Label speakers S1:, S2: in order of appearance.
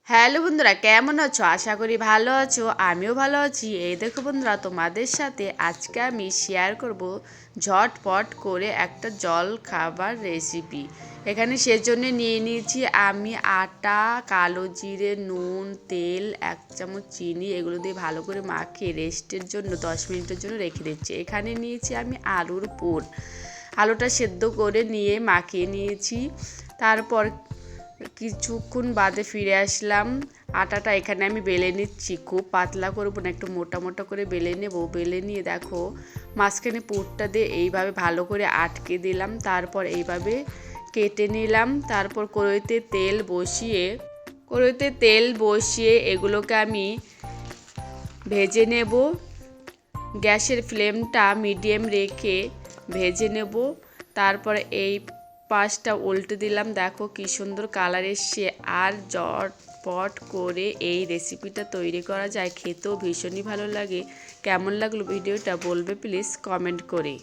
S1: Hello বন্ধুরা, কেমন আছো? আশা করি ভালো আছো। আমিও ভালো আছি। এই দেখো বন্ধুরা, তোমাদের সাথে আজকে আমি শেয়ার করব ঝটপট করে একটা জল খাবার রেসিপি। এখানে সেজন্য নিয়ে নিয়েছি আমি আটা, কালো জিরে, নুন, তেল, 1 চামচ চিনি, এগুলো দিয়ে ভালো করে মাখিয়ে রেস্টের জন্য 10 মিনিটের জন্য রেখে দিচ্ছি। এখানে নিয়েছি আমি আলুর পুর। আলুটা সেদ্ধ করে নিয়ে মাখিয়ে নিয়েছি। তারপর কিছুক্ষণ বাদে ফিরে আসলাম। আটাটা এখানে আমি বেলে নিচ্ছি, খুব পাতলা করবো না, একটু মোটা মোটা করে বেলে নেব। বেলে নিয়ে দেখো মাঝখানে পুরটা দিয়ে এইভাবে ভালো করে আটকে দিলাম। তারপর এইভাবে কেটে নিলাম। তারপর কড়াইতে তেল বসিয়ে এগুলোকে আমি ভেজে নেব। গ্যাসের ফ্লেমটা মিডিয়াম রেখে ভেজে নেব। তারপরে এই পাশটা উল্টে দিলাম, দেখো কি সুন্দর কালার এসছে। আর ঝটপট করে এই রেসিপিটা তৈরি করা যায়, খেতেও ভীষণই ভালো লাগে। কেমন লাগলো ভিডিওটা বলবে প্লিজ কমেন্ট করে।